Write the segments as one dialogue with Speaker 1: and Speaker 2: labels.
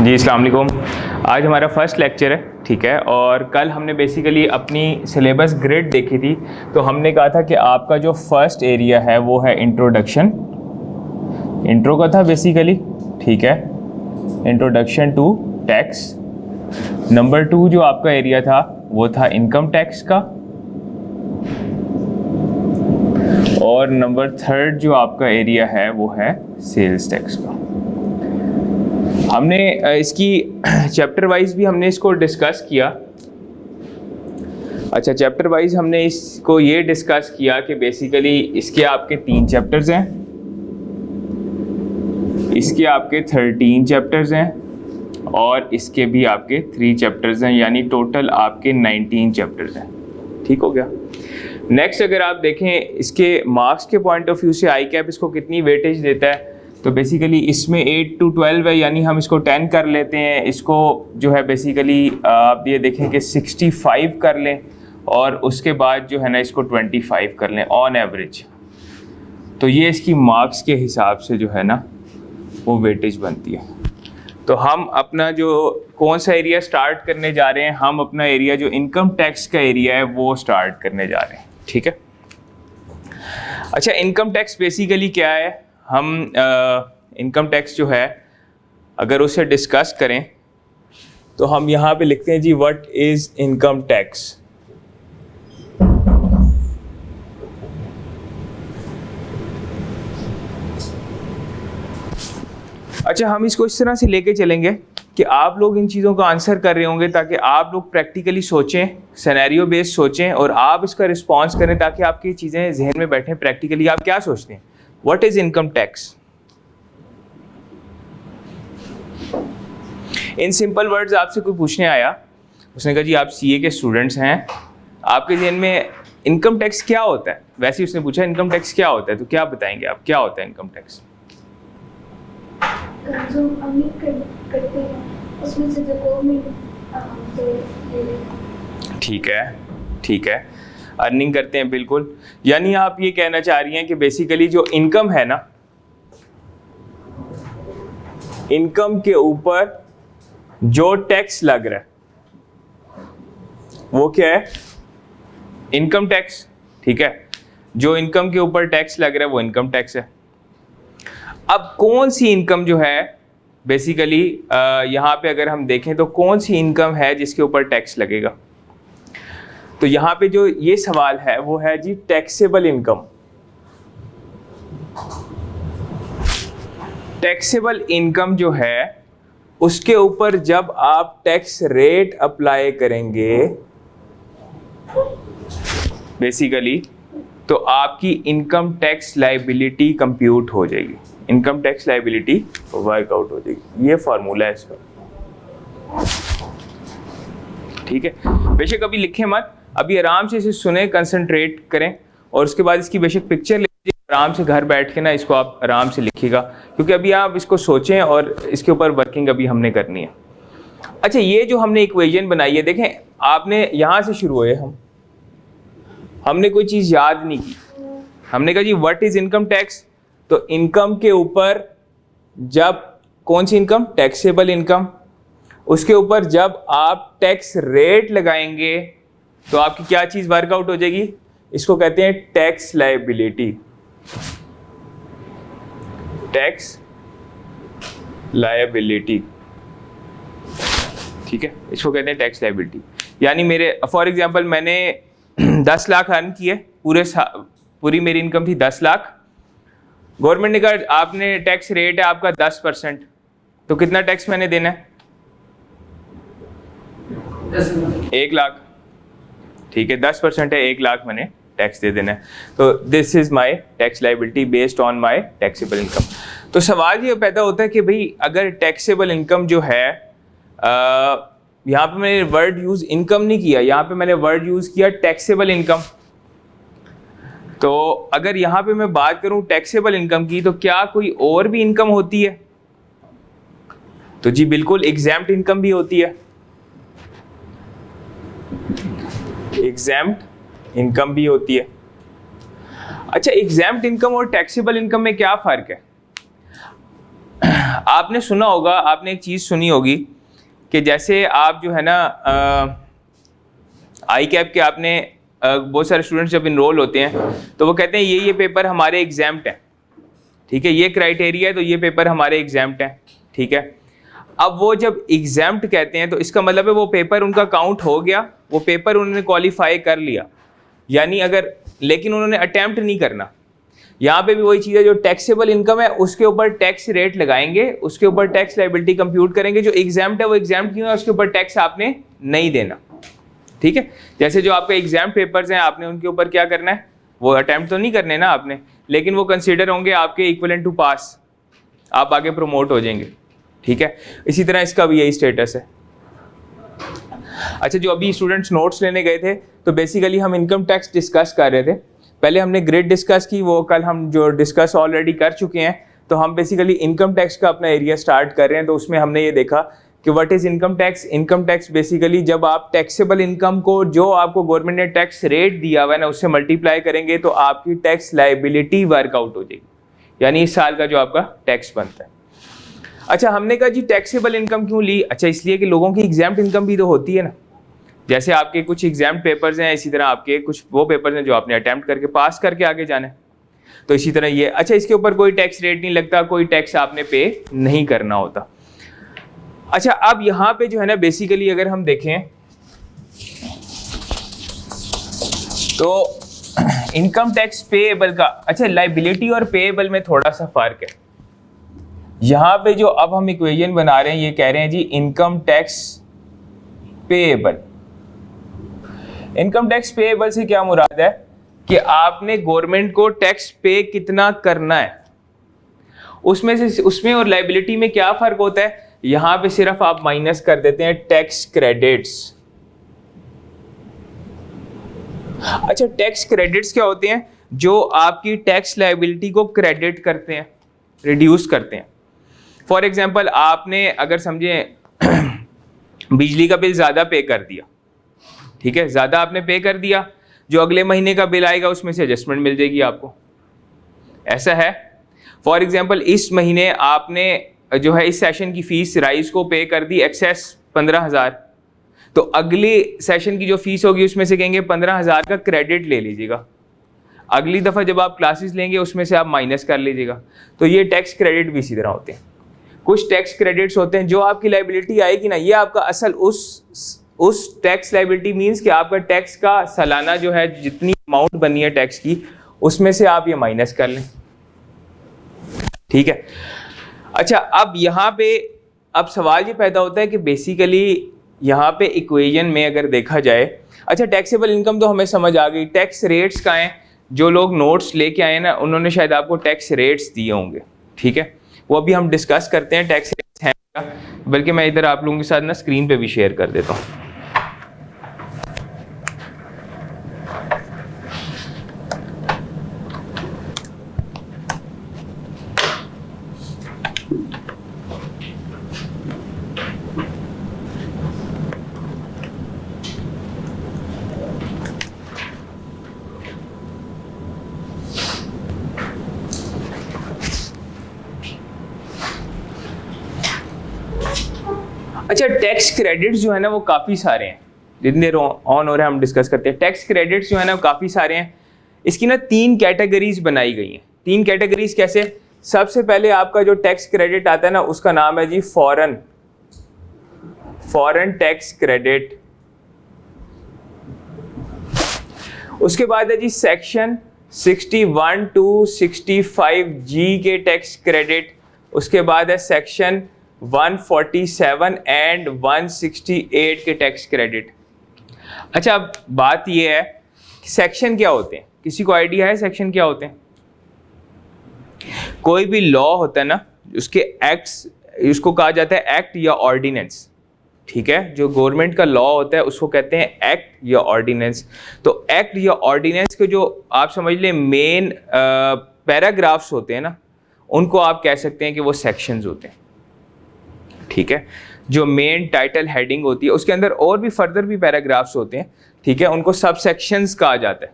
Speaker 1: जी अस्सलाम वालेकुम। आज हमारा फर्स्ट लेक्चर है, ठीक है। और कल हमने बेसिकली अपनी सिलेबस ग्रिड देखी थी, तो हमने कहा था कि आपका जो फर्स्ट एरिया है वो है इंट्रोडक्शन, इंट्रो का था बेसिकली, ठीक है, इंट्रोडक्शन टू टैक्स। नंबर 2 जो आपका एरिया था वो था इनकम टैक्स का, और नंबर 3 जो आपका एरिया है वो है सेल्स टैक्स का। हमने इसकी चैप्टर वाइज भी हमने इसको डिस्कस किया। अच्छा, चैप्टर वाइज हमने इसको ये डिस्कस किया कि बेसिकली इसके आपके 3 चैप्टर्स हैं, इसके आपके 13 चैप्टर्स हैं, और इसके भी आपके 3 चैप्टर्स हैं, यानी टोटल आपके 19 चैप्टर्स हैं। ठीक हो गया। नेक्स्ट अगर आप देखें इसके मार्क्स के पॉइंट ऑफ व्यू से आई कैप इसको कितनी वेटेज देता है, तो बेसिकली इसमें 8 to 12 है, यानी हम इसको 10 कर लेते हैं। इसको जो है बेसिकली आप ये देखें कि 65 कर लें, और उसके बाद जो है ना इसको 25 कर लें ऑन एवरेज। तो ये इसकी मार्क्स के हिसाब से जो है ना वो वेटेज बनती है। तो हम अपना जो कौन सा एरिया स्टार्ट करने जा रहे हैं, हम अपना एरिया जो इनकम टैक्स का एरिया है वो स्टार्ट करने जा रहे हैं, ठीक है। अच्छा, इनकम टैक्स बेसिकली क्या है, हम इनकम टैक्स जो है अगर उसे डिस्कस करें तो हम यहाँ पे लिखते हैं जी व्हाट इज इनकम टैक्स। अच्छा, हम इसको इस तरह से लेके चलेंगे कि आप लोग इन चीज़ों का आंसर कर रहे होंगे, ताकि आप लोग प्रैक्टिकली सोचें, सिनेरियो बेस्ड सोचें, और आप इसका रिस्पॉन्स करें, ताकि आपकी चीज़ें जहन में बैठें। प्रैक्टिकली आप क्या सोचते हैं, what is income tax? In simple words आपसे कोई पूछने आया, उसने कहा जी आप सीए के स्टूडेंट्स हैं, आपके जहन में इनकम टैक्स क्या होता है? वैसे ही उसने पूछा इनकम टैक्स क्या होता है, तो क्या बताएंगे आप, क्या होता है इनकम टैक्स?
Speaker 2: जो अर्निंग करते हैं उसमें से जो गवर्नमेंट
Speaker 1: ठीक है, ठीक है, अर्निंग करते हैं, बिल्कुल। यानी आप ये कहना चाह रही हैं कि बेसिकली जो इनकम है ना, इनकम के ऊपर जो टैक्स लग रहा है वो क्या है? इनकम टैक्स, ठीक है। जो इनकम के ऊपर टैक्स लग रहा है वो इनकम टैक्स है। अब कौन सी इनकम जो है बेसिकली यहाँ पे अगर हम देखें तो कौन सी इनकम है जिसके ऊपर टैक्स लगेगा? तो यहाँ पे जो ये सवाल है वो है जी टैक्सेबल इनकम। टैक्सेबल इनकम जो है उसके ऊपर जब आप टैक्स रेट अप्लाई करेंगे बेसिकली, तो आपकी इनकम टैक्स लायबिलिटी कंप्यूट हो जाएगी, इनकम टैक्स लायबिलिटी वर्कआउट हो जाएगी। ये फार्मूला है इसका, ठीक है। बेशक अभी लिखें मत, अभी आराम से इसे सुने, कंसंट्रेट करें, और उसके बाद इसकी बेशक पिक्चर ले लीजिए, आराम से घर बैठ के ना इसको आप आराम से लिखिएगा, क्योंकि अभी आप इसको सोचें और इसके ऊपर वर्किंग अभी हमने करनी है। अच्छा, ये जो हमने इक्वेशन बनाई है, देखें आपने यहाँ से शुरू हुए, हमने कोई चीज़ याद नहीं की, हमने कहा जी व्हाट इज इनकम टैक्स, तो इनकम के ऊपर जब कौन सी इनकम, टैक्सेबल इनकम, उसके ऊपर जब आप टैक्स रेट लगाएंगे तो आपकी क्या चीज़ वर्कआउट हो जाएगी? इसको कहते हैं टैक्स लायबिलिटी, टैक्स लायबिलिटी, ठीक है, इसको कहते हैं टैक्स लायबिलिटी। यानी मेरे फॉर एग्जांपल मैंने 10 लाख अर्न किए, पूरी मेरी इनकम थी 10 लाख, गवर्नमेंट ने कहा आपने टैक्स रेट है आपका 10%, तो कितना टैक्स मैंने देना है? 1 लाख, ठीक है, 10% है, 1 लाख मैंने टैक्स दे देना है। तो this is my tax liability based on my taxable income. तो सवाल ये पैदा होता है कि भाई अगर टैक्सेबल इनकम जो है, यहाँ पे मैंने वर्ड यूज इनकम नहीं किया, यहाँ पे मैंने वर्ड यूज किया टैक्सेबल इनकम। तो अगर यहाँ पे मैं बात करूँ टैक्सेबल इनकम की, तो क्या कोई और भी इनकम होती है? तो जी बिल्कुल, एग्जैम्प्ट इनकम भी होती है, एग्जैम्प्ट इनकम भी होती है। अच्छा, एग्जैम्प्ट इनकम और टैक्सेबल इनकम में क्या फ़र्क है? आपने सुना होगा, आपने एक चीज़ सुनी होगी कि जैसे आप जो है ना आई कैप के आपने बहुत सारे स्टूडेंट्स जब इनरोल होते हैं तो वो कहते हैं ये पेपर हमारे एग्जाम्प्ट हैं, ठीक है, ये क्राइटेरिया है तो ये पेपर हमारे एग्जाम्प्ट हैं, ठीक है। अब वो जब एग्जाम्प्ट कहते हैं तो इसका मतलब है वो पेपर उनका काउंट हो गया, वो पेपर उन्होंने क्वालिफाई कर लिया, यानी अगर, लेकिन उन्होंने अटेम्प्ट नहीं करना। यहाँ पे भी वही चीज़ है, जो टैक्सेबल इनकम है उसके ऊपर टैक्स रेट लगाएंगे, उसके ऊपर टैक्स लाइबिलिटी कंप्यूट करेंगे। जो एग्जाम्प्ट है वो एग्जाम्प्ट क्यों है, उसके ऊपर टैक्स आपने नहीं देना, ठीक है। जैसे जो आपके एग्जाम पेपर्स हैं आपने उनके ऊपर क्या करना है, वो अटेम्प्ट तो नहीं करने ना आपने, लेकिन वो कंसीडर होंगे आपके इक्विवेलेंट टू पास, आप आगे प्रमोट हो जाएंगे, ठीक है। इसी तरह इसका भी यही स्टेटस है। अच्छा, जो अभी स्टूडेंट्स नोट्स लेने गए थे तो बेसिकली हम इनकम टैक्स डिस्कस कर रहे थे। पहले हमने ग्रेड डिस्कस की, वो कल हम जो डिस्कस ऑलरेडी कर चुके हैं, तो हम बेसिकली इनकम टैक्स का अपना एरिया स्टार्ट कर रहे हैं। तो उसमें हमने ये देखा कि what is income tax. Income tax basically जब आप टैक्सेबल इनकम को, जो आपको गवर्नमेंट ने टैक्स रेट दिया हुआ है ना, उससे मल्टीप्लाई करेंगे तो आपकी टैक्स लाइबिलिटी वर्कआउट हो जाएगी, यानी इस साल का जो आपका टैक्स बनता है। अच्छा, हमने कहा जी टैक्सेबल इनकम क्यों ली? अच्छा, इसलिए कि लोगों की एग्जाम्प्ट इनकम भी तो होती है ना, जैसे आपके कुछ एग्जाम पेपर्स हैं, इसी तरह आपके कुछ वो पेपर्स हैं जो आपने अटेम्प्ट करके पास करके आगे जाना है, तो इसी तरह ये। अच्छा, इसके ऊपर कोई टैक्स रेट नहीं लगता, कोई टैक्स आपने पे नहीं करना होता। अच्छा, अब यहाँ पे जो है ना बेसिकली अगर हम देखें तो इनकम टैक्स पेएबल का, अच्छा लाइबिलिटी और पेएबल में थोड़ा सा फर्क है। यहाँ पे जो अब हम इक्वेशन बना रहे हैं, ये कह रहे हैं जी income tax payable. Income tax payable से क्या मुराद है कि आपने गवर्नमेंट को टैक्स पे कितना करना है, उसमें और लाइबिलिटी में क्या फर्क होता है। यहां पे सिर्फ आप माइनस कर देते हैं टैक्स क्रेडिट्स। अच्छा, टैक्स क्रेडिट्स क्या होते हैं? जो आपकी टैक्स लाइबिलिटी को क्रेडिट करते हैं, रिड्यूस करते हैं। फॉर एग्जांपल, आपने अगर समझे बिजली का बिल ज्यादा पे कर दिया, ठीक है, ज्यादा आपने पे कर दिया, जो अगले महीने का बिल आएगा उसमें से एडजस्टमेंट मिल जाएगी आपको, ऐसा है। फॉर एग्जांपल, इस महीने आपने जो है इस सेशन की फीस राइस को पे कर दी एक्सेस 15,000, तो अगले सेशन की जो फीस होगी उसमें से कहेंगे 15,000 का क्रेडिट ले लीजिएगा, अगली दफा जब आप क्लासेस लेंगे उसमें से आप माइनस कर लीजिएगा। तो ये टैक्स क्रेडिट भी इसी तरह होते हैं। कुछ टैक्स क्रेडिट्स होते हैं जो आपकी लाइबिलिटी आएगी ना, ये आपका असल उस टैक्स लाइबिलिटी मीन्स कि आपका टैक्स का सालाना जो है जितनी अमाउंट बनी है टैक्स की, उसमें से आप ये माइनस कर लें, ठीक है। अच्छा, अब यहाँ पे अब सवाल ये पैदा होता है कि बेसिकली यहाँ पे इक्वेशन में अगर देखा जाए, अच्छा टैक्सेबल इनकम तो हमें समझ आ गई, टैक्स रेट्स का हैं, जो लोग नोट्स लेके आए ना उन्होंने शायद आपको टैक्स रेट्स दिए होंगे, ठीक है, वो अभी हम डिस्कस करते हैं टैक्स रेट्स हैं क्या, बल्कि मैं इधर आप लोगों के साथ ना स्क्रीन पे भी शेयर कर देता हूँ। अच्छा, टैक्स क्रेडिट्स जो है ना वो काफ़ी सारे हैं, जितने देर ऑन हो रहे हैं हम डिस्कस करते हैं। टैक्स क्रेडिट्स जो है ना वो काफ़ी सारे हैं। इसकी ना 3 कैटेगरीज बनाई गई हैं। 3 कैटेगरीज कैसे? सबसे पहले आपका जो टैक्स क्रेडिट आता है ना उसका नाम है जी फॉरेन टैक्स क्रेडिट। उसके बाद है जी सेक्शन 61 to 65G के टैक्स क्रेडिट। उसके बाद है सेक्शन 147 एंड 168 के टैक्स क्रेडिट। अच्छा, अब बात यह है कि सेक्शन क्या होते हैं, किसी को आइडिया है सेक्शन क्या होते हैं? कोई भी लॉ होता है ना, उसके एक्ट्स, उसको कहा जाता है एक्ट या ऑर्डिनेंस, ठीक है। जो गवर्नमेंट का लॉ होता है उसको कहते हैं एक्ट या ऑर्डिनेंस। तो एक्ट या ऑर्डिनेंस के जो आप समझ लें मेन पैराग्राफ्स होते हैं ना, उनको आप कह सकते हैं कि वो सेक्शंस होते हैं, ठीक है। जो मेन टाइटल हेडिंग होती है उसके अंदर और भी फर्दर भी पैराग्राफ्स होते हैं, ठीक है, उनको सब सेक्शंस कहा जाता है।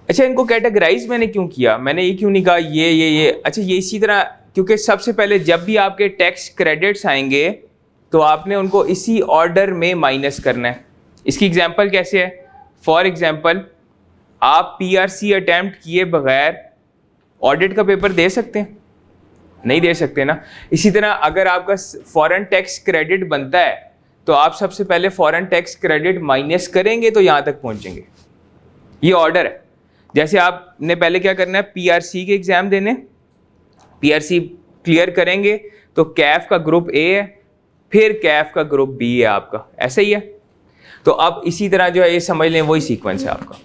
Speaker 1: अच्छा, इनको कैटेगराइज मैंने क्यों किया, मैंने ये क्यों नहीं कहा ये। अच्छा, ये इसी तरह क्योंकि सबसे पहले जब भी आपके टैक्स क्रेडिट्स आएंगे तो आपने उनको इसी ऑर्डर में माइनस करना है। इसकी एग्जांपल कैसे है? फॉर एग्जांपल आप पीआरसी अटेम्प्ट किए बगैर ऑडिट का पेपर दे सकते हैं? नहीं दे सकते ना। इसी तरह अगर आपका फॉरेन टैक्स क्रेडिट बनता है तो आप सबसे पहले फॉरेन टैक्स क्रेडिट माइनस करेंगे तो यहाँ तक पहुँचेंगे। ये ऑर्डर है। जैसे आपने पहले क्या करना है, पीआरसी के एग्जाम देने, पीआरसी क्लियर करेंगे तो कैफ का ग्रुप ए है, फिर कैफ का ग्रुप बी है आपका, ऐसा ही है। तो अब इसी तरह जो है ये समझ लें वही सीक्वेंस है आपका।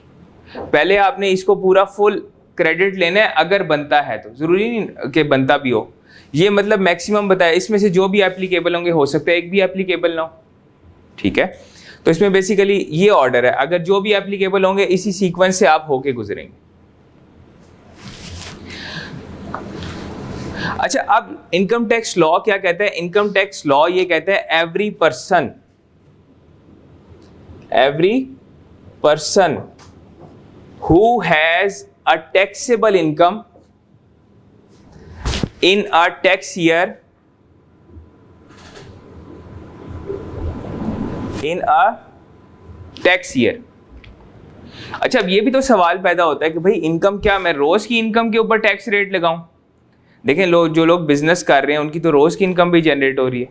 Speaker 1: पहले आपने इसको पूरा फुल क्रेडिट लेना है अगर बनता है तो, जरूरी नहीं कि बनता भी हो। ये मतलब मैक्सिमम बताया, इसमें से जो भी एप्लीकेबल होंगे, हो सकता है एक भी एप्लीकेबल ना हो, ठीक है। तो इसमें बेसिकली ये ऑर्डर है, अगर जो भी एप्लीकेबल होंगे इसी सीक्वेंस से आप होके गुजरेंगे। अच्छा, अब इनकम टैक्स लॉ क्या कहता है? इनकम टैक्स लॉ ये कहता है every person who has a taxable income in a tax year अच्छा, अब ये भी तो सवाल पैदा होता है कि भाई इनकम क्या, मैं रोज की इनकम के ऊपर टैक्स रेट लगाऊं? देखें, जो लोग बिजनेस कर रहे हैं उनकी तो रोज की इनकम भी जनरेट हो रही है।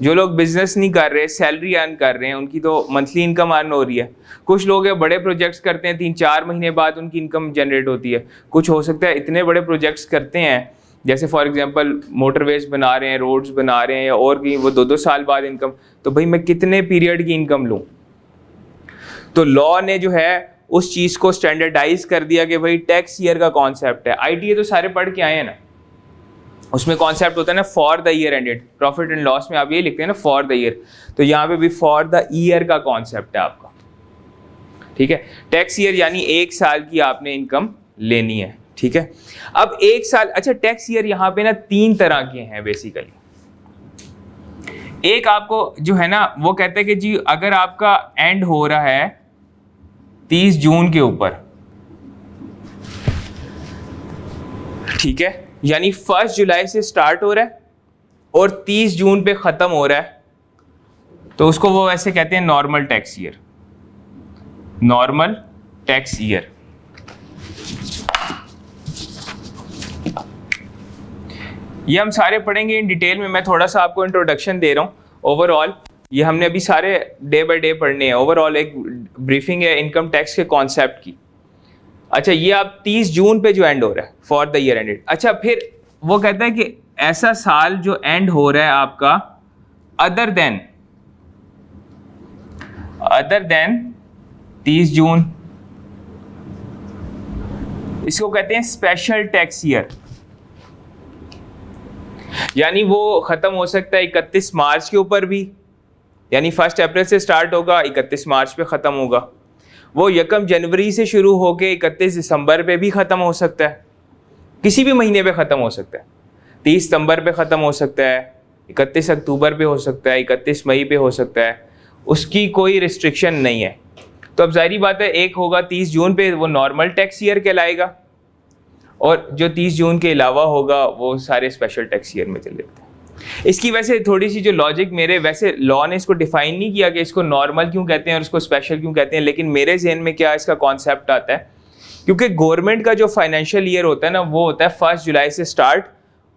Speaker 1: जो लोग बिजनेस नहीं कर रहे, सैलरी अर्न कर रहे हैं, उनकी तो मंथली इनकम अर्न हो रही है। कुछ लोग हैं बड़े प्रोजेक्ट्स करते हैं, 3-4 महीने बाद उनकी इनकम जनरेट होती है। कुछ हो सकता है इतने बड़े प्रोजेक्ट्स करते हैं, जैसे फॉर एग्जांपल मोटरवेज बना रहे हैं, रोड्स बना रहे हैं, या और कहीं वो 2-2 साल बाद इनकम, तो भाई मैं कितने पीरियड की इनकम लूँ? तो लॉ ने जो है उस चीज़ को स्टैंडर्डाइज कर दिया कि भाई टैक्स ईयर का कॉन्सेप्ट है। आईटीए तो सारे पढ़ के आए हैं ना, उसमें कॉन्सेप्ट होता है ना for the year ended. Profit and loss में आप ये लिखते हैं ना फॉर द ईयर, तो यहाँ पे भी फॉर द ईयर का कॉन्सेप्ट है आपका, ठीक है। टैक्स ईयर यानी 1 साल की आपने इनकम लेनी है, ठीक है। अब 1 साल, अच्छा टैक्स ईयर यहाँ पे ना 3 तरह के हैं बेसिकली। एक आपको जो है ना वो कहते हैं कि जी अगर आपका एंड हो रहा है 30 जून के ऊपर, ठीक है, यानी 1 जुलाई से स्टार्ट हो रहा है और 30 जून पे खत्म हो रहा है, तो उसको वो वैसे कहते हैं normal tax year. Normal tax year, ये हम सारे पढ़ेंगे इन डिटेल में। मैं थोड़ा सा आपको इंट्रोडक्शन दे रहा हूँ। ओवरऑल ये हमने अभी सारे डे बाय डे पढ़ने हैं। ओवरऑल एक ब्रीफिंग है इनकम टैक्स के कॉन्सेप्ट की। अच्छा, ये आप 30 जून पे जो एंड हो रहा है फॉर द ईयर एंडेड। अच्छा, फिर वो कहता है कि ऐसा साल जो एंड हो रहा है आपका अदर देन 30 जून, इसको कहते हैं स्पेशल टैक्स ईयर। यानी वो खत्म हो सकता है 31 मार्च के ऊपर भी, यानी 1 अप्रैल से स्टार्ट होगा, 31 मार्च पे खत्म होगा। वो 1 जनवरी से शुरू होके 31 दिसंबर पे भी खत्म हो सकता है, किसी भी महीने पे खत्म हो सकता है। 30 सितंबर पे खत्म हो सकता है, 31 अक्टूबर पे हो सकता है, 31 मई पे हो सकता है, उसकी कोई रिस्ट्रिक्शन नहीं है। तो अब जाहिर बात है एक होगा 30 जून पे, वो नॉर्मल टैक्स ईयर कहलाएगा, और जो 30 जून के अलावा होगा वो सारे स्पेशल टैक्स ईयर में चले जाते हैं। इसकी वैसे थोड़ी सी जो लॉजिक मेरे, वैसे लॉ ने इसको डिफाइन नहीं किया कि इसको नॉर्मल क्यों कहते हैं और इसको स्पेशल क्यों कहते हैं, लेकिन मेरे जहन में क्या इसका कॉन्सेप्ट आता है, क्योंकि गवर्नमेंट का जो फाइनेंशियल ईयर होता है ना वो होता है 1 जुलाई से स्टार्ट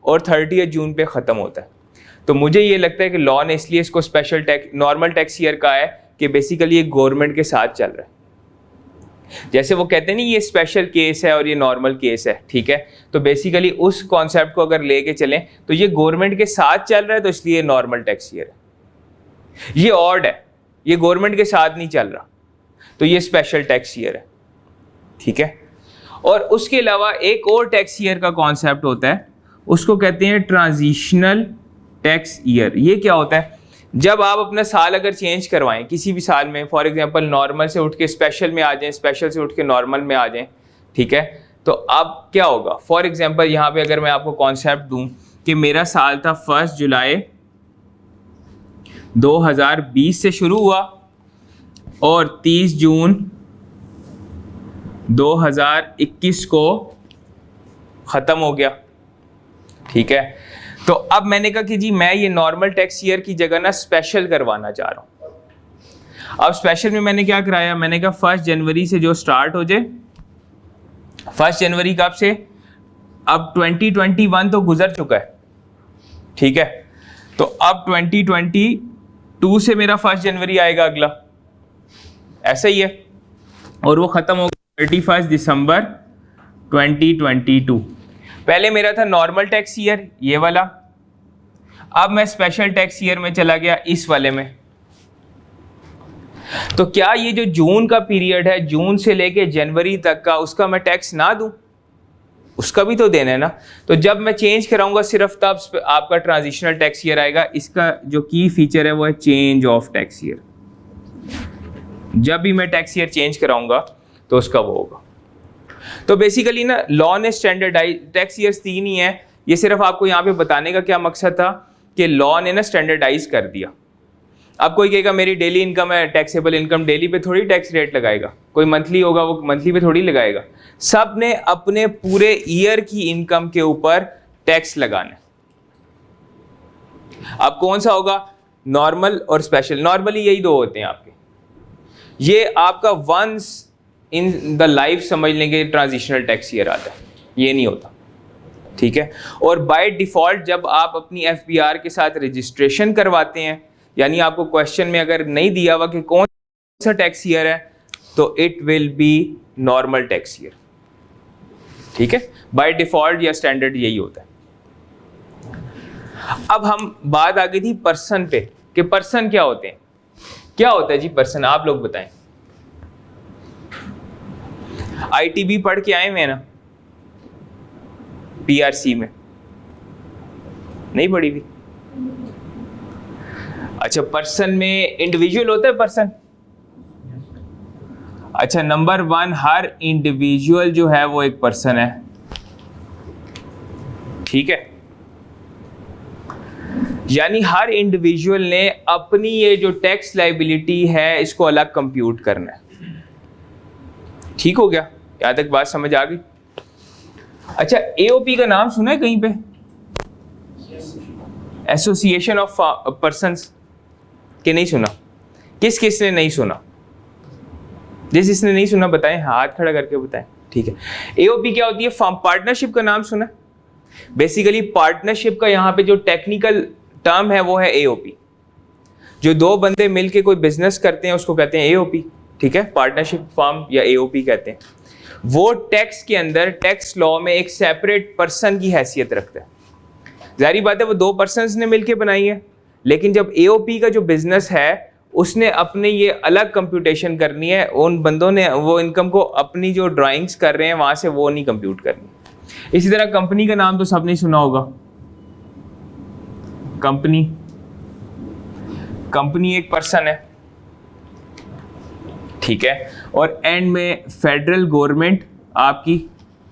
Speaker 1: और 30 जून पे ख़त्म होता है। तो मुझे ये लगता है कि लॉ ने इसलिए इसको special tax, normal tax year कहा है कि बेसिकली ये गवर्नमेंट के साथ चल रहा है। जैसे वो कहते हैं नहीं ये स्पेशल केस है और ये नॉर्मल केस है, ठीक है, तो बेसिकली उस कॉन्सेप्ट को अगर लेके चलें तो ये गवर्नमेंट के साथ चल रहा है तो इसलिए नॉर्मल टैक्स ईयर है। ये ऑड है, ये गवर्नमेंट के साथ नहीं चल रहा तो ये स्पेशल टैक्स ईयर है, ठीक है। और उसके अलावा एक और टैक्स ईयर का कॉन्सेप्ट होता है, उसको कहते हैं ट्रांजिशनल टैक्स ईयर। ये क्या होता है? जब आप अपना साल अगर चेंज करवाएं किसी भी साल में, फॉर एग्जांपल नॉर्मल से उठ के स्पेशल में आ जाएं, स्पेशल से उठ के नॉर्मल में आ जाएं, ठीक है, तो अब क्या होगा? फॉर एग्जांपल यहाँ पे अगर मैं आपको कॉन्सेप्ट दूं कि मेरा साल था 1 जुलाई 2020 से शुरू हुआ और 30 जून 2021 को ख़त्म हो गया, ठीक है। तो अब मैंने कहा कि जी मैं ये नॉर्मल टैक्स ईयर की जगह ना स्पेशल करवाना चाह रहा हूं। अब स्पेशल में मैंने क्या कराया, मैंने कहा 1 जनवरी से जो स्टार्ट हो जाए, 1 जनवरी कब से, अब 2021 तो गुजर चुका है, ठीक है, तो अब 2022 से मेरा 1 जनवरी आएगा अगला, ऐसा ही है, और वो खत्म होगा 31 दिसंबर 2022। पहले मेरा था नॉर्मल टैक्स ईयर ये वाला, अब मैं स्पेशल टैक्स ईयर में चला गया इस वाले में। तो क्या ये जो जून का पीरियड है, जून से लेके जनवरी तक का, उसका मैं टैक्स ना दूं? उसका भी तो देना है ना। तो जब मैं चेंज कराऊंगा सिर्फ तब आपका ट्रांजिशनल टैक्स ईयर आएगा। इसका जो की फीचर है वो है चेंज ऑफ टैक्स ईयर। जब भी मैं टैक्स ईयर चेंज कराऊंगा तो उसका वो होगा। तो बेसिकली ना लॉ ने स्टैंडर्डाइज टैक्स ईयर्स 3 ही है। ये सिर्फ आपको यहाँ पे बताने का क्या मकसद था कि लॉ ने ना स्टैंडर्डाइज कर दिया। अब कोई कहेगा मेरी डेली इनकम है, टैक्सेबल इनकम, डेली पे थोड़ी टैक्स रेट लगाएगा, कोई मंथली होगा वो मंथली पे थोड़ी लगाएगा। सब ने अपने पूरे ईयर की इनकम के ऊपर टैक्स लगाना। अब कौन सा होगा, नॉर्मल और स्पेशल। नॉर्मली यही दो होते हैं आपके, ये आपका वंस इन द लाइफ समझ लेंगे ट्रांजिशनल टैक्स ईयर आता है, ये नहीं होता, ठीक है। और बाय डिफॉल्ट जब आप अपनी एफबीआर के साथ रजिस्ट्रेशन करवाते हैं, यानी आपको क्वेश्चन में अगर नहीं दिया हुआ कि कौन सा टैक्स ईयर है, तो it will be normal tax year, ठीक है। बाय डिफॉल्ट या स्टैंडर्ड यही होता है। अब हम बात आ गई थी पर्सन पे कि पर्सन क्या होते हैं। क्या होता है जी पर्सन, आप लोग बताएं। आईटीबी पढ़ के आए हुए हैं ना, पीआरसी में नहीं पढ़ी हुई? अच्छा, पर्सन में इंडिविजुअल होता है पर्सन। अच्छा, नंबर 1 हर इंडिविजुअल जो है वो एक पर्सन है, ठीक है। यानी हर इंडिविजुअल ने अपनी ये जो टैक्स लायबिलिटी है इसको अलग कंप्यूट करना है, ठीक हो गया? यहां तक बात समझ आ गई? अच्छा, एओपी का नाम सुना है कहीं पे? एसोसिएशन ऑफ पर्संस, कि नहीं सुना? किस किस ने नहीं सुना? जिसने नहीं सुना बताएं, हाथ खड़ा करके बताएं, ठीक है। एओपी क्या होती है? पार्टनरशिप का नाम सुना? बेसिकली पार्टनरशिप का यहाँ पे जो टेक्निकल टर्म है वो है एओपी। जो दो बंदे मिलके कोई बिजनेस करते हैं उसको कहते हैं एओपी, ठीक है। पार्टनरशिप फर्म या एओपी कहते हैं। वो टैक्स के अंदर टैक्स लॉ में एक सेपरेट पर्सन की हैसियत रखता है। जाहिर बात है वो दो पर्सन्स ने मिलके बनाई है, लेकिन जब एओपी का जो बिजनेस है उसने अपने ये अलग कंप्यूटेशन करनी है, उन बंदों ने वो इनकम को अपनी जो ड्राइंग्स कर रहे हैं वहां से वो नहीं कंप्यूट करनी। इसी तरह कंपनी का नाम तो सबने सुना होगा, कंपनी एक पर्सन है, ठीक है। और एंड में फेडरल गवर्नमेंट आपकी,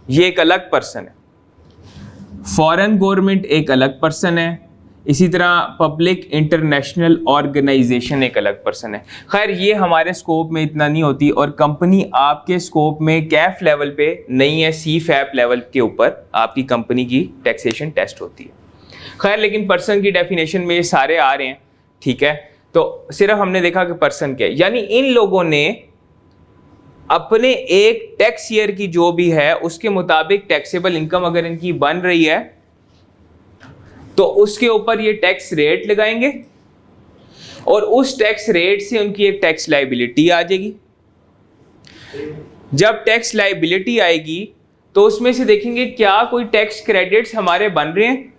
Speaker 1: ये एक अलग पर्सन है। फॉरेन गवर्नमेंट एक अलग पर्सन है। इसी तरह पब्लिक इंटरनेशनल ऑर्गेनाइजेशन एक अलग पर्सन है। खैर ये हमारे स्कोप में इतना नहीं होती, और कंपनी आपके स्कोप में कैफ लेवल पे नहीं है, सी फैप लेवल के ऊपर आपकी कंपनी की टैक्सेशन टेस्ट होती है। खैर लेकिन पर्सन की डेफिनेशन में ये सारे आ रहे हैं, ठीक है। तो सिर्फ हमने देखा कि पर्सन क्या है, यानी इन लोगों ने अपने एक टैक्स ईयर की जो भी है उसके मुताबिक टैक्सेबल इनकम अगर इनकी बन रही है तो उसके ऊपर ये टैक्स रेट लगाएंगे, और उस टैक्स रेट से उनकी एक टैक्स लायबिलिटी आ जाएगी। जब टैक्स लायबिलिटी आएगी तो उसमें से देखेंगे क्या कोई टैक्स क्रेडिट्स हमारे बन रहे हैं।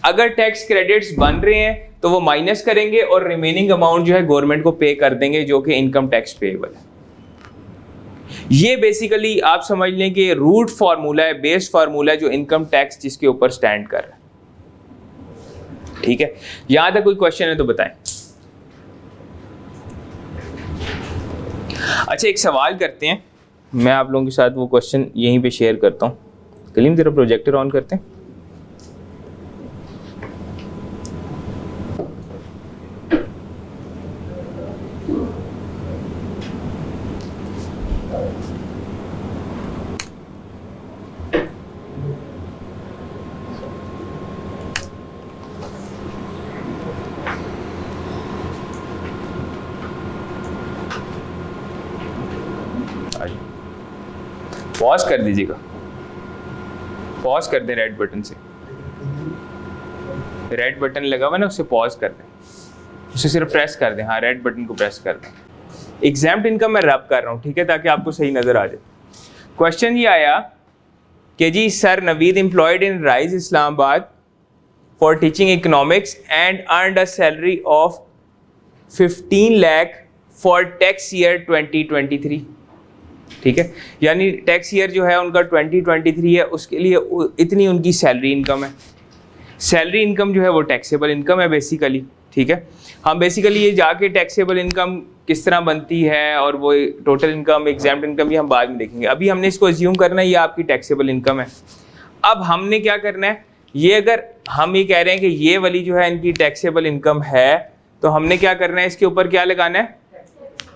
Speaker 1: अगर टैक्स क्रेडिट्स बन रहे हैं तो वो माइनस करेंगे और रिमेनिंग अमाउंट जो है गवर्नमेंट को पे कर देंगे, जो कि इनकम टैक्स पेएबल है। ये बेसिकली आप समझ लें कि रूट फार्मूला है, बेस फार्मूला है जो इनकम टैक्स जिसके ऊपर स्टैंड कर रहा है, ठीक है। यहां तक कोई क्वेश्चन है तो बताएं। अच्छा, एक सवाल करते हैं, मैं आप लोगों के साथ वो क्वेश्चन यहीं पे शेयर करता हूं। कलीम तेरा प्रोजेक्टर ऑन करते हैं। पॉज कर दीजिएगा, पॉज कर दें रेड बटन से, रेड बटन लगा हुआ ना उससे पॉज कर दें, उसे सिर्फ प्रेस कर दें, हाँ रेड बटन को प्रेस कर दें। एग्जैम्प्ट इनकम मैं रब कर रहा हूँ, ठीक है, ताकि आपको सही नज़र आ जाए। क्वेश्चन ये आया कि जी sir Naveed employed in rise Islamabad for teaching economics and earned a salary of 15 lakh for tax year 2023, ठीक है, यानी टैक्स ईयर जो है उनका 2023 है, उसके लिए इतनी उनकी सैलरी इनकम है। सैलरी इनकम जो है वो टैक्सेबल इनकम है बेसिकली, ठीक है। हम बेसिकली ये जाके टैक्सेबल इनकम किस तरह बनती है और वो टोटल इनकम, एग्जैम्प्ट इनकम ये हम बाद में देखेंगे। अभी हमने इसको अज्यूम करना है ये आपकी टैक्सेबल इनकम है। अब हमने क्या करना है, ये अगर हम ये कह रहे हैं कि ये वाली जो है इनकी टैक्सेबल इनकम है, तो हमने क्या करना है, इसके ऊपर क्या लगाना है,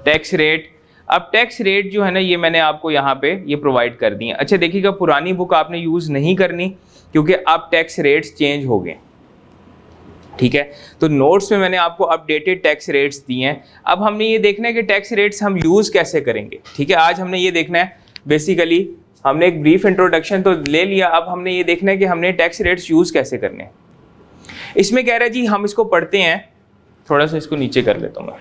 Speaker 1: टैक्स रेट। अब टैक्स रेट जो है ना ये मैंने आपको यहाँ पे ये प्रोवाइड कर दी है। अच्छा देखिएगा, पुरानी बुक आपने यूज़ नहीं करनी क्योंकि अब टैक्स रेट्स चेंज हो गए, ठीक है। तो नोट्स में मैंने आपको अपडेटेड टैक्स रेट्स दिए हैं। अब हमने ये देखना है कि टैक्स रेट्स हम यूज़ कैसे करेंगे, ठीक है। आज हमने ये देखना है, बेसिकली हमने एक ब्रीफ इंट्रोडक्शन तो ले लिया, अब हमने ये देखना है कि हमने टैक्स रेट्स यूज़ कैसे करने हैं। इसमें कह रहा है जी हम इसको पढ़ते हैं, थोड़ा सा इसको नीचे कर लेता हूँ मैं।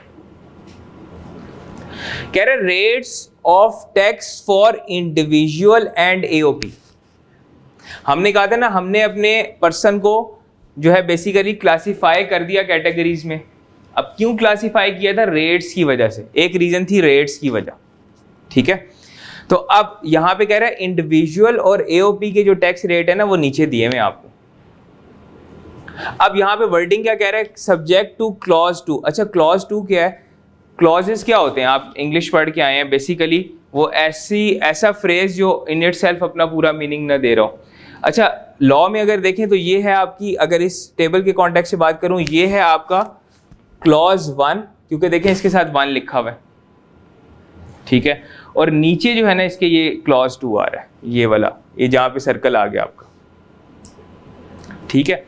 Speaker 1: कह रहे rates of tax for individual and AOP. हमने कहा था ना, हमने अपने पर्सन को जो है बेसिकली क्लासिफाई कर दिया कैटेगरीज में। अब क्यों क्लासिफाई किया था, रेट्स की वजह से, एक रीजन थी रेट्स की वजह, ठीक है। तो अब यहां पे कह रहा है इंडिविजुअल और एओपी के जो टैक्स रेट है ना वो नीचे दिए हुए आपको। अब यहां पे वर्डिंग क्या कह रहा है, सब्जेक्ट टू क्लॉज 2। अच्छा क्लॉज 2 क्या है, क्लॉजेस क्या होते हैं, आप इंग्लिश पढ़ के आए हैं, बेसिकली वो ऐसा फ्रेज जो इन इट सेल्फ अपना पूरा मीनिंग ना दे रहा हो। अच्छा लॉ में अगर देखें तो ये है आपकी, अगर इस टेबल के कॉन्टेक्स्ट से बात करूं, ये है आपका क्लॉज 1, क्योंकि देखें इसके साथ 1 लिखा हुआ है, ठीक है। और नीचे जो है ना इसके ये क्लॉज 2 आ रहा है, ये वाला, ये जहां पे सर्कल आ गया आपका, ठीक है।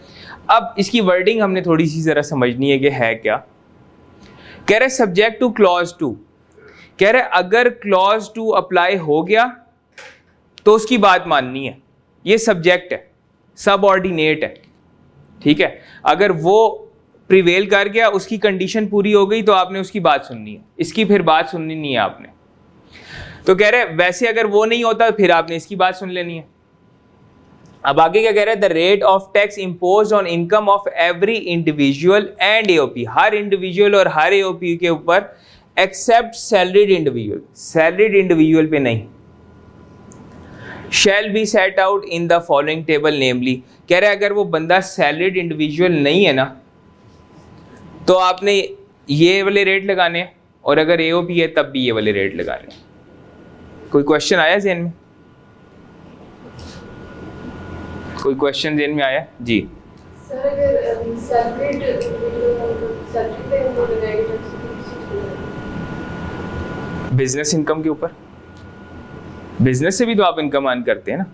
Speaker 1: अब इसकी वर्डिंग हमने थोड़ी सी जरा समझनी है कि है क्या। कह रहे सब्जेक्ट टू क्लॉज 2, कह रहे अगर क्लॉज 2 अप्लाई हो गया तो उसकी बात माननी है। ये सब्जेक्ट है, सबऑर्डिनेट है, ठीक है। अगर वो प्रिवेल कर गया, उसकी कंडीशन पूरी हो गई तो आपने उसकी बात सुननी है, इसकी फिर बात सुननी नहीं है आपने। तो कह रहे वैसे अगर वो नहीं होता फिर आपने इसकी बात सुन लेनी है। अब आगे क्या कह रहे हैं, the rate of tax impose on income of every individual and AOP, हर इंडिविजुअल और हर एओपी के ऊपर, except salaried individual, salaried individual पे नहीं। Shall be set out in the following table namely, कह रहे अगर वो बंदा सैलरीड इंडिविजुअल नहीं है ना तो आपने ये वाले रेट लगाने हैं, और अगर एओपी है तब भी ये वाले रेट लगाने हैं। कोई क्वेश्चन आया ज़हन में, कोई क्वेश्चन ज़हन में आया जी?
Speaker 2: सर अगर सैलरीड
Speaker 1: बिजनेस इनकम के ऊपर, बिजनेस से भी तो आप इनकम अर्न करते हैं ना।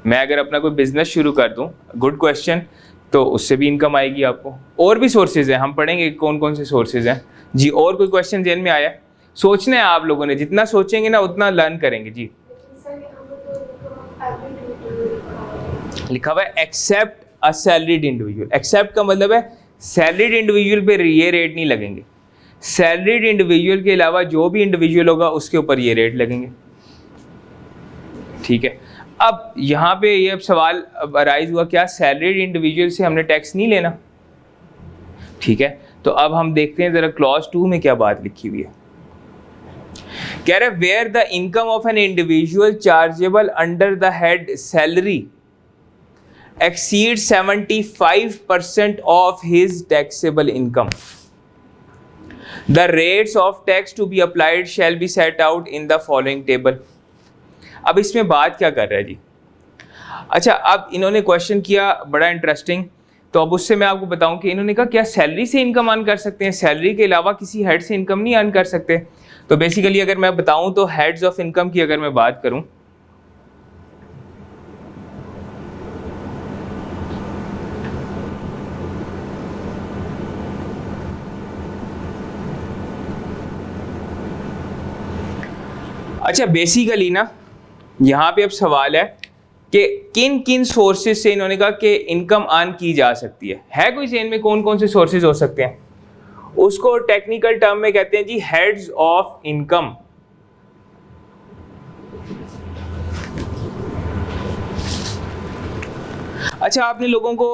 Speaker 1: मैं अगर अपना कोई बिजनेस शुरू कर दूं, गुड क्वेश्चन, तो उससे भी इनकम आएगी आपको। और भी सोर्सेज हैं, हम पढ़ेंगे कौन कौन से सोर्सेज हैं जी। और कोई क्वेश्चन ज़हन में आया? सोचना है आप लोगों ने, जितना सोचेंगे ना उतना लर्न करेंगे जी। लिखा हुआ है एक्सेप्ट अ सैलरीड इंडिविजुअल, एक्सेप्ट का मतलब है सैलरीड इंडिविजुअल पे ये रेट नहीं लगेंगे, सैलरीड इंडिविजुअल के अलावा जो भी इंडिविजुअल होगा उसके ऊपर ये रेट लगेंगे, ठीक है। अब यहाँ पे ये अब सवाल अराइज हुआ, क्या सैलरीड इंडिविजुअल से हमने टैक्स नहीं लेना, ठीक है। तो अब हम देखते हैं जरा क्लॉज 2 में क्या बात लिखी हुई है। कह रहे where the income of an individual chargeable under the head salary exceeds 75% of his taxable income, the rates of tax to be applied shall be set out in the following table। अब इसमें बात क्या कर रहा है जी? अच्छा अब इन्होंने क्वेश्चन किया बड़ा इंटरेस्टिंग, तो अब उससे मैं आपको बताऊं कि इन्होंने कहा क्या सैलरी से इनकम अर्न कर सकते हैं, सैलरी के अलावा किसी हेड से इनकम नहीं अर्न कर सकते। तो बेसिकली अगर मैं बताऊं तो हेड्स ऑफ इनकम की अगर मैं बात करूं, अच्छा बेसिकली ना यहाँ पे अब सवाल है कि किन किन सोर्सेज से इन्होंने कहा कि इनकम अर्न की जा सकती है कोई चेन में कौन कौन से सोर्सेज हो सकते हैं? उसको टेक्निकल टर्म में कहते हैं जी हेड्स ऑफ इनकम। अच्छा, आपने लोगों को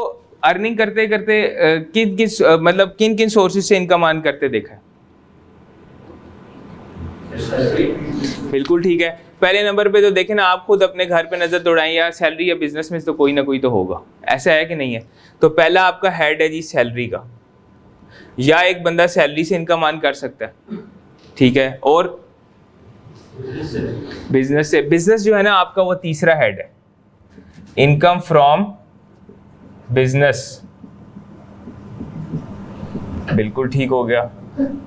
Speaker 1: अर्निंग करते करते किन किन सोर्सेज से इनकम अर्न करते देखा है? बिल्कुल ठीक है। पहले नंबर पे तो देखें ना, आप खुद अपने घर पे नजर दौड़ाएं, या सैलरी या बिजनेस में तो कोई ना कोई तो होगा, ऐसा है कि नहीं है? तो पहला आपका हेड है जी सैलरी का, या एक बंदा सैलरी से इनकम अर्न कर सकता है, ठीक है। और बिजनेस से, बिजनेस जो है ना आपका वो तीसरा हेड है, इनकम फ्रॉम बिजनेस। बिल्कुल ठीक हो गया।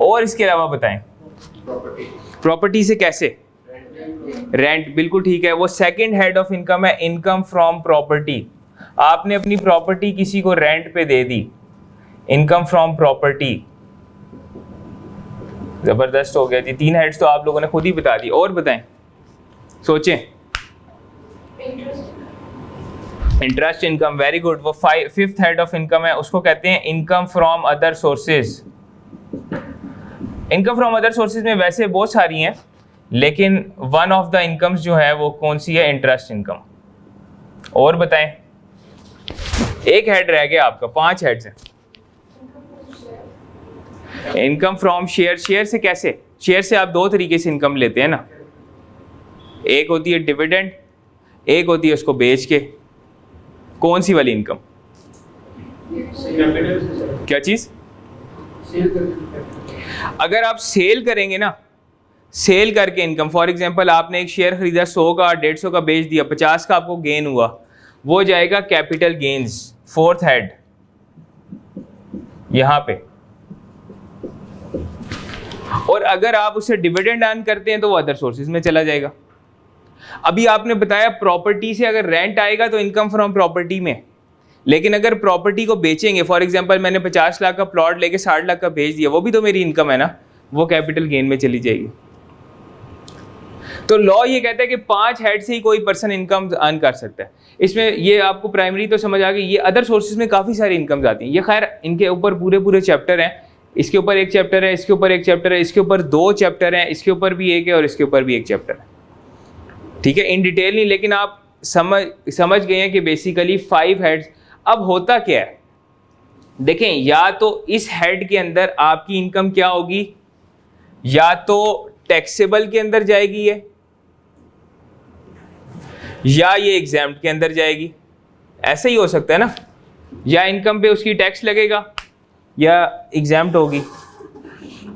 Speaker 1: और इसके अलावा बताएं, प्रॉपर्टी से कैसे? रेंट, बिल्कुल ठीक है, वो सेकंड हेड ऑफ इनकम है, इनकम फ्रॉम प्रॉपर्टी। आपने अपनी प्रॉपर्टी किसी को रेंट पे दे दी, इनकम फ्रॉम प्रॉपर्टी। जबरदस्त हो गया जी, 3 हेड्स तो आप लोगों ने खुद ही बता दी। और बताएं, सोचें। इंटरेस्ट इनकम, वेरी गुड, वो 5th हेड ऑफ इनकम है, उसको कहते हैं income from other sources. Income from other sources में वैसे बहुत सारी हैं, लेकिन वन ऑफ द इनकम्स जो है वो कौन सी है? Interest income. और बताएं, एक हेड रह गया आपका, 5 हेड्स हैं। इनकम फ्रॉम शेयर, शेयर से कैसे? शेयर से आप 2 तरीके से इनकम लेते हैं ना, एक होती है डिविडेंड, एक होती है उसको बेच के। कौन सी वाली इनकम? क्या चीज? अगर आप सेल करेंगे ना, सेल करके इनकम, फॉर एग्जांपल आपने एक शेयर खरीदा 100 का, 150 का बेच दिया, 50 का आपको गेन हुआ, वो जाएगा कैपिटल गेन्स, 4th हेड यहां पे। और अगर आप उससे डिविडेंड अर्न करते हैं तो वो अदर सोर्सेज में चला जाएगा। अभी आपने बताया प्रॉपर्टी से अगर रेंट आएगा तो इनकम फ्रॉम प्रॉपर्टी में, लेकिन अगर प्रॉपर्टी को बेचेंगे, फॉर एग्जांपल मैंने 50 लाख का प्लॉट लेके 60 लाख का बेच दिया, वो भी तो मेरी इनकम है ना, वो कैपिटल गेन में चली जाएगी। तो लॉ ये कहता है कि 5 हेड से ही कोई पर्सन इनकम अर्न कर सकता है। इसमें ये आपको प्राइमरी तो समझ आ गई, ये अदर सोर्सेज में काफ़ी सारी इनकम्स आती हैं। ये खैर इनके ऊपर पूरे चैप्टर हैं, इसके ऊपर एक चैप्टर है, इसके ऊपर एक चैप्टर है, इसके ऊपर 2 चैप्टर हैं, इसके ऊपर भी एक है और इसके ऊपर भी एक चैप्टर है, ठीक है, इन डिटेल नहीं, लेकिन आप समझ गए हैं कि बेसिकली 5 हेड्स। अब होता क्या है, देखें, या तो इस हेड के अंदर आपकी इनकम क्या होगी, या तो टैक्सेबल के अंदर जाएगी ये, या ये एग्जाम्प्ट के अंदर जाएगी, ऐसे ही हो सकता है ना, या इनकम पे उसकी टैक्स लगेगा या एग्जाम्प्ट होगी।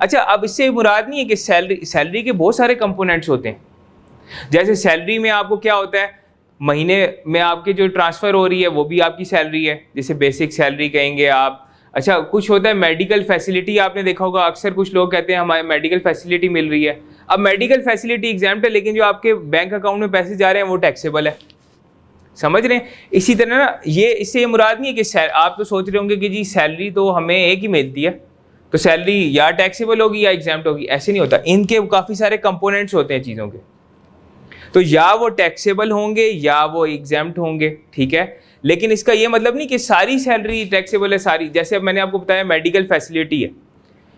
Speaker 1: अच्छा, अब इससे मुराद नहीं है कि सैलरी के बहुत सारे कंपोनेंट्स होते हैं। जैसे सैलरी में आपको क्या होता है, महीने में आपके जो ट्रांसफ़र हो रही है वो भी आपकी सैलरी है, जैसे बेसिक सैलरी कहेंगे आप। अच्छा, कुछ होता है मेडिकल फैसिलिटी, आपने देखा होगा अक्सर कुछ लोग कहते हैं हमारे मेडिकल फैसिलिटी मिल रही है। अब मेडिकल फैसिलिटी एग्जाम्प्ट है, लेकिन जो आपके बैंक अकाउंट में पैसे जा रहे हैं वो टैक्सेबल है, समझ रहे हैं? इसी तरह ना, ये इससे ये मुराद नहीं है कि आप तो सोच रहे होंगे कि जी सैलरी तो हमें एक ही मिलती है, तो सैलरी या टैक्सेबल होगी या एग्जाम्प्ट होगी, ऐसे नहीं होता। इनके काफ़ी सारे कंपोनेंट्स होते हैं चीज़ों के, तो या वो टैक्सेबल होंगे या वो एग्जाम्प्ट होंगे, ठीक है। लेकिन इसका ये मतलब नहीं कि सारी सैलरी टैक्सेबल है सारी। जैसे अब मैंने आपको बताया मेडिकल फैसिलिटी है,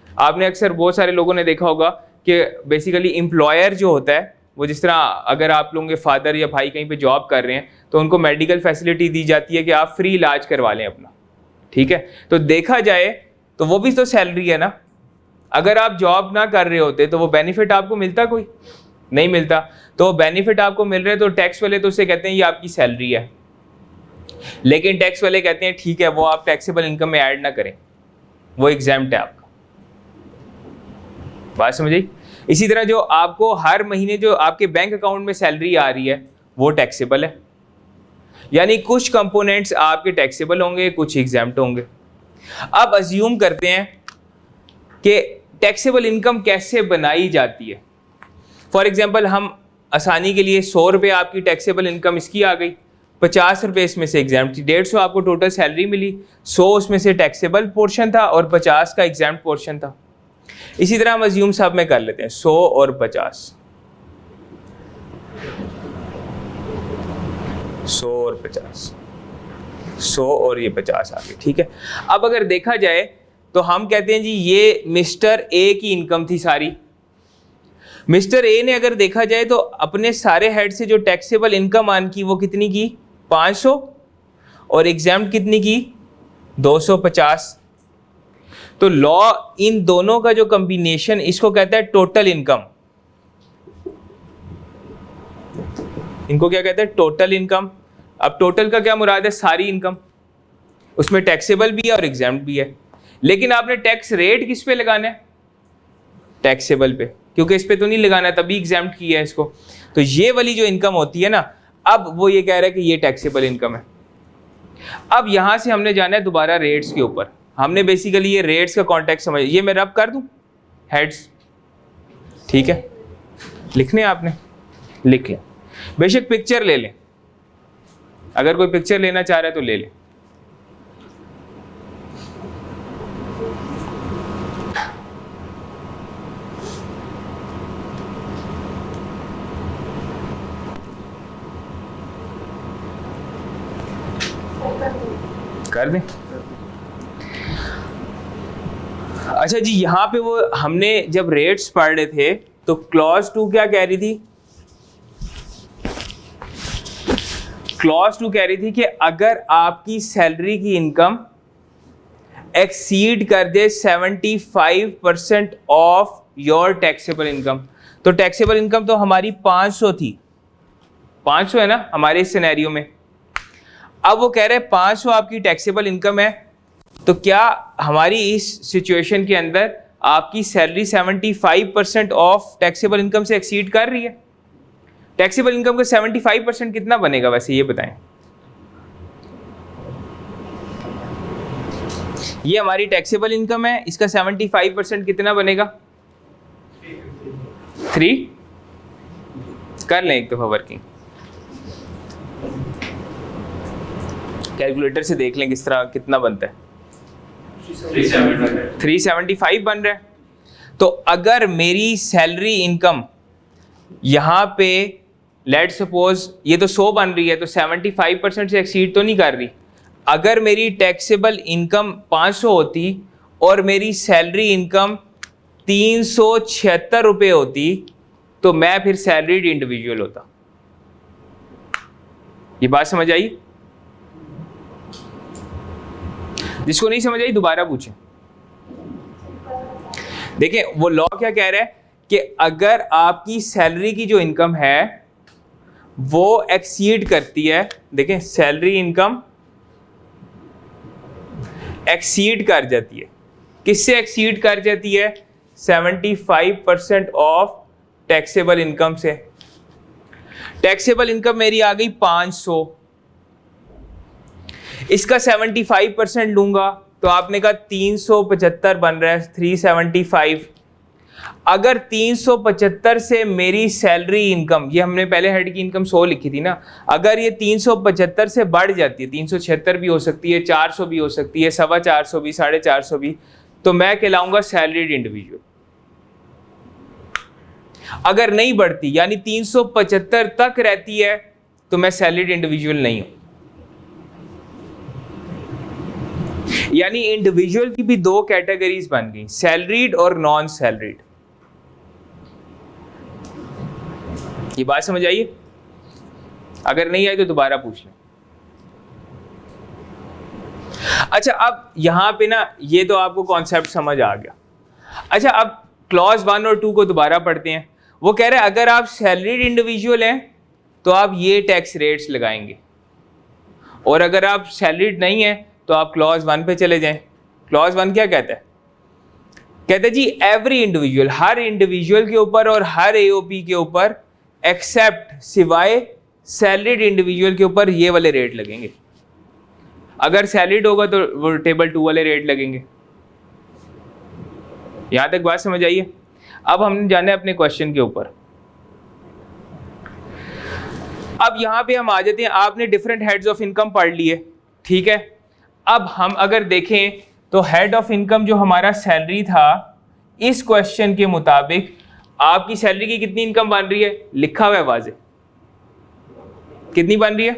Speaker 1: आपने अक्सर बहुत सारे लोगों ने देखा होगा कि बेसिकली एम्प्लॉयर जो होता है वो, जिस तरह अगर आप लोगों के फादर या भाई कहीं पे जॉब कर रहे हैं तो उनको मेडिकल फैसिलिटी दी जाती है कि आप फ्री इलाज करवा लें अपना, ठीक है। तो देखा जाए तो वो भी तो सैलरी है ना। अगर आप जॉब ना कर रहे होते तो वो बेनिफिट आपको मिलता, कोई नहीं मिलता। तो बेनिफिट आपको मिल रहे हैं, तो टैक्स वाले तो उससे कहते हैं ये आपकी सैलरी है, लेकिन टैक्स वाले कहते हैं ठीक है वो आप टैक्सेबल इनकम में ऐड ना करें, वो एग्जाम्प्ट है आपका। बात समझ आई? इसी तरह जो आपको हर महीने जो आपके बैंक अकाउंट में सैलरी आ रही है वो टैक्सेबल है, यानी कुछ कंपोनेंट्स आपके टैक्सेबल होंगे, कुछ एग्जाम्प्ट होंगे। अब अज्यूम करते हैं कि टैक्सेबल इनकम कैसे बनाई जाती है। फॉर एग्जाम्पल हम आसानी के लिए 100 रुपये आपकी टैक्सेबल इनकम इसकी आ गई, 50 रुपये इसमें से एग्जाम्प्ट थी, 150 आपको टोटल सैलरी मिली, 100 उसमें से टैक्सेबल पोर्शन था और 50 का एग्जाम्प्ट पोर्शन था। इसी तरह हम अज्यूम साहब में कर लेते हैं 100 और 50। 100 और 50, 100 और ये 50 आ गए, ठीक है। अब अगर देखा जाए तो हम कहते हैं जी ये मिस्टर ए की इनकम थी सारी। मिस्टर ए ने अगर देखा जाए तो अपने सारे हेड से जो टैक्सेबल इनकम अर्न की वो कितनी की, 500, और एग्जाम्प्ट कितनी की, 250। तो लॉ इन दोनों का जो कॉम्बिनेशन, इसको कहता है टोटल इनकम। इनको क्या कहते हैं, टोटल इनकम। अब टोटल का क्या मुराद है, सारी इनकम, उसमें टैक्सेबल भी है और एग्जाम्प्ट भी है। लेकिन आपने टैक्स रेट किस पे लगाना है, टैक्सेबल पे, क्योंकि इस पे तो नहीं लगाना है, तभी एग्जाम्प्ट किया है इसको। तो ये वाली जो इनकम होती है ना, अब वो ये कह रहा है कि ये टैक्सेबल इनकम है। अब यहां से हमने जाना है दोबारा रेट्स के ऊपर। हमने बेसिकली ये रेट्स का कॉन्टेक्स्ट समझ, ये मैं रब कर दूं हेड्स, ठीक है, लिखने आपने लिख लें, बेशक पिक्चर ले लें, अगर कोई पिक्चर लेना चाह रहा है तो ले लें। कर दें। अच्छा जी, यहां पे वो हमने जब रेट्स पढ़ रहे थे तो क्लॉज 2 क्या कह रही थी, क्लॉज 2 कह रही थी कि अगर आपकी सैलरी की इनकम एक्सीड कर दे 75% ऑफ योर टैक्सेबल इनकम, तो टैक्सेबल इनकम तो हमारी 500 थी, 500 है ना हमारे इस सिनेरियो में। अब वो कह रहे हैं 500 आपकी टैक्सेबल इनकम है, तो क्या हमारी इस सिचुएशन के अंदर आपकी सैलरी 75% ऑफ टैक्सेबल इनकम से एक्सीड कर रही है? टैक्सेबल इनकम का 75% कितना बनेगा वैसे, ये बताएं। ये हमारी टैक्सेबल इनकम है, इसका 75% कितना बनेगा, 3। कर लें एक दफा वर्किंग, कैलकुलेटर से देख लें किस तरह कितना बनता है। 375 बन रहा है। तो अगर मेरी सैलरी इनकम यहां पे लेट सपोज ये तो 100 बन रही है, तो 75% से एक्सीड तो नहीं कर रही। अगर मेरी टैक्सेबल इनकम 500 होती और मेरी सैलरी इनकम 376 रुपये होती, तो मैं फिर सैलरीड इंडिविजुअल होता। ये बात समझ आई? जिसको नहीं समझ आई दोबारा पूछें। देखिए वो लॉ क्या कह रहा है कि अगर आपकी सैलरी की जो इनकम है वो एक्सीड करती है, देखें सैलरी इनकम एक्सीड कर जाती है, किससे एक्सीड कर जाती है, 75% ऑफ टैक्सेबल इनकम से। टैक्सेबल इनकम मेरी आ गई 500, इसका 75% लूंगा तो आपने कहा 375 बन रहा है, 375। अगर 375 से मेरी सैलरी इनकम, ये हमने पहले हेड की इनकम 100 लिखी थी ना, अगर ये 375 से बढ़ जाती है, 376 भी हो सकती है, 400 भी हो सकती है, 425 भी, 450 भी, तो मैं कहलाऊंगा सैलरीड इंडिविजुअल। अगर नहीं बढ़ती यानी 375 तक रहती है तो मैं सैलरीड इंडिविजुअल नहीं हूं। यानी इंडिविजुअल की भी दो कैटेगरीज बन गई, सैलरीड और नॉन सैलरीड। ये बात समझ आइए? अगर नहीं आई तो दोबारा पूछ लें। अच्छा अब यहां पे ना ये तो आपको कॉन्सेप्ट समझ आ गया। अच्छा अब क्लॉज 1 और 2 को दोबारा पढ़ते हैं। वो कह रहे हैं अगर आप सैलरीड इंडिविजुअल हैं तो आप ये टैक्स रेट्स लगाएंगे, और अगर आप सैलरीड नहीं हैं तो आप क्लॉज 1 पे चले जाएं। क्लॉज 1 क्या कहता है? कहते हैं जी एवरी इंडिविजुअल, हर इंडिविजुअल के ऊपर और हर एओपी के ऊपर एक्सेप्ट, सिवाय सैलरीड इंडिविजुअल के ऊपर ये वाले रेट लगेंगे। अगर सैलरीड होगा तो वो टेबल 2 वाले रेट लगेंगे। यहां तक बात समझ आइए? अब हमने जाना है अपने क्वेश्चन के ऊपर। अब यहां पे हम आ जाते हैं, आपने डिफरेंट हेड्स ऑफ इनकम पढ़ लिए, ठीक है। अब हम अगर देखें तो हेड ऑफ इनकम जो हमारा सैलरी था, इस क्वेश्चन के मुताबिक आपकी सैलरी की कितनी इनकम बन रही है, लिखा हुआ है वाज़े, कितनी बन रही है,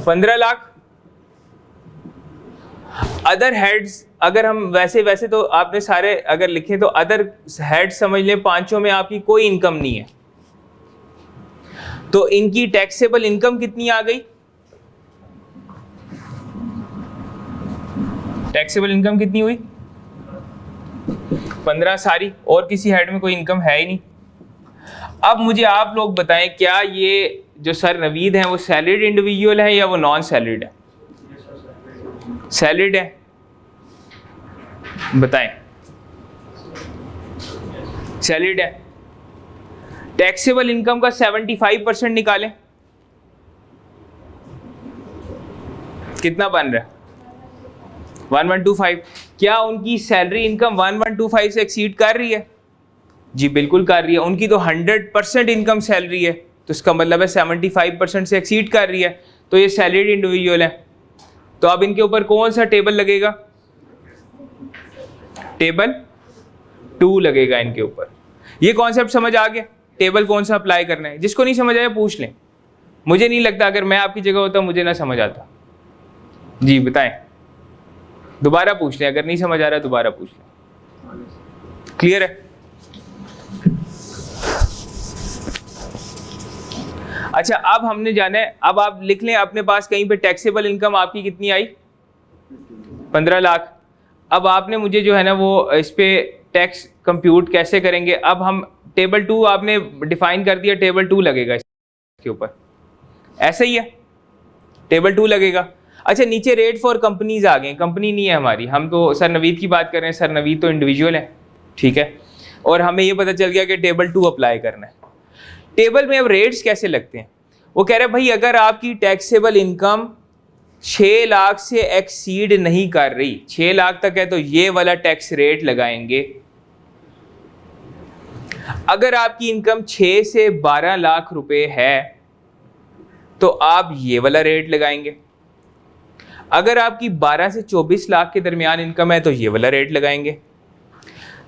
Speaker 1: 15 लाख। अदर हेड्स अगर हम वैसे तो आपने सारे अगर लिखे तो अदर हेड समझ लें, पांचों में आपकी कोई इनकम नहीं है, तो इनकी टैक्सेबल इनकम कितनी आ गई? टैक्सेबल इनकम कितनी हुई? 15 सारी, और किसी हेड में कोई इनकम है ही नहीं। अब मुझे आप लोग बताएं, क्या ये जो सर नवीद हैं वो सैलरीड इंडिविजुअल है या वो नॉन सैलरीड है? सैलरीड है, बताएं। सैलरीड है। टैक्सेबल इनकम का 75% निकालें, कितना बन रहा है? 1125। क्या उनकी सैलरी इनकम 1125 से एक्सीड कर रही है? जी बिल्कुल कर रही है। उनकी तो 100% इनकम सैलरी है, तो इसका मतलब है 75% से एक्सीड कर रही है, तो ये सैलरीड इंडिविजुअल है। तो अब इनके ऊपर कौन सा टेबल लगेगा? टेबल 2 लगेगा इनके ऊपर। ये कॉन्सेप्ट समझ आ गया? टेबल कौन सा अप्लाई करना है? जिसको नहीं समझ आया पूछ लें, मुझे नहीं लगता अगर मैं आपकी जगह होता मुझे ना समझ आता। जी बताएं, दोबारा पूछ लें, अगर नहीं समझ आ रहा दोबारा पूछ लें। क्लियर है? अच्छा, अब हमने जाना है, अब आप लिख लें अपने पास कहीं पे टैक्सेबल इनकम आपकी कितनी आई? 15 लाख। अब आपने मुझे जो है ना वो इस पे टैक्स कंप्यूट कैसे करेंगे? अब हम टेबल 2 आपने डिफाइन कर दिया, टेबल 2 लगेगा इसके ऊपर, ऐसे ही है, टेबल 2 लगेगा। अच्छा, नीचे रेट फॉर कंपनीज आ गए, कंपनी नहीं है हमारी, हम तो सर नवीद की बात कर रहे हैं, सर नवीद तो इंडिविजुअल है, ठीक है। और हमें ये पता चल गया कि टेबल 2 अप्लाई करना है। टेबल में अब रेट्स कैसे लगते हैं? वो कह रहे हैं भाई अगर आपकी टैक्सेबल इनकम 6 लाख से एक्सीड नहीं कर रही, 6 लाख तक है तो ये वाला टैक्स रेट लगाएंगे। अगर आपकी इनकम 6 से 12 लाख रुपए है तो आप ये वाला रेट लगाएंगे। अगर आपकी 12 से 24 लाख के दरमियान इनकम है तो ये वाला रेट लगाएंगे।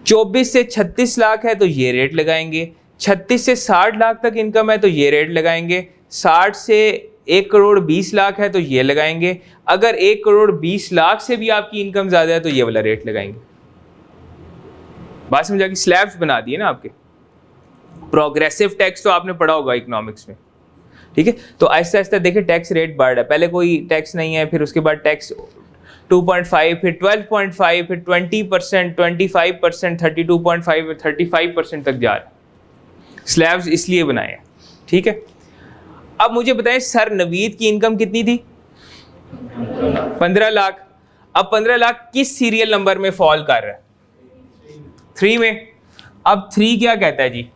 Speaker 1: 24 से 36 लाख है तो ये रेट लगाएंगे। 36 से 60 लाख तक इनकम है तो ये रेट लगाएंगे। 60 से 1 करोड़ 20 लाख है तो ये लगाएंगे। अगर 1 करोड़ 20 लाख से भी आपकी इनकम ज्यादा है तो ये वाला रेट लगाएंगे। बात समझा? कि स्लैब्स बना दिए ना आपके। प्रोग्रेसिव टैक्स तो आपने पढ़ा होगा इकोनॉमिक्स में, ठीक है। तो आहिस्ता आहिस्ता देखिए टैक्स रेट बढ़ रहा है, पहले कोई टैक्स नहीं है, फिर उसके बाद टैक्स 2.5, फिर 12.5, फिर 20%, 25%, 32.5, 35% तक जा रहा है। स्लैब्स इसलिए बनाए हैं, ठीक है। अब मुझे बताएं सर नवीद की इनकम कितनी थी? 15 लाख। अब 15 लाख किस सीरियल नंबर में फॉल कर रहा है? 3 में। अब 3 क्या कहता है जी?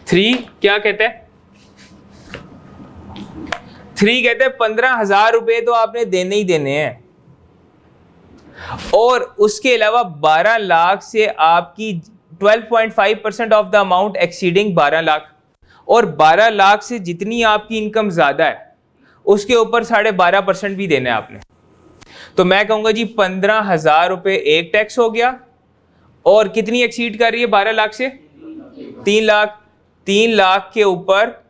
Speaker 1: 3 क्या कहता है? 3 कहते हैं 15,000 रुपए तो आपने देने ही देने हैं, और उसके अलावा 12 लाख से आपकी 12.5% of the amount exceeding 12 lakh, और 12 लाख से जितनी आपकी इनकम ज्यादा है उसके ऊपर 12.5% भी देना है आपने। तो मैं कहूंगा जी 15,000 रुपए एक टैक्स हो गया, और कितनी एक्सीड कर रही है 12 लाख से? 3 लाख। 3 लाख के ऊपर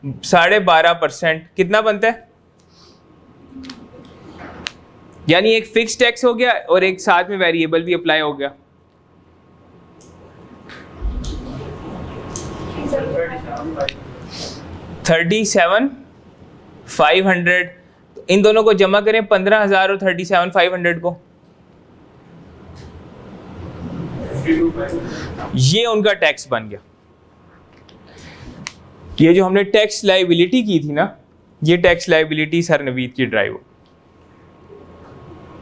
Speaker 1: 12.5% कितना बनता है? यानी एक फिक्स टैक्स हो गया और एक साथ में वेरिएबल भी अप्लाई हो गया। $37,500। इन दोनों को जमा करें, 15,000 और 37,500 को, ये उनका टैक्स बन गया। ये जो हमने टैक्स लायबिलिटी की थी ना, ये टैक्स लायबिलिटी सर नवीद की ड्राइव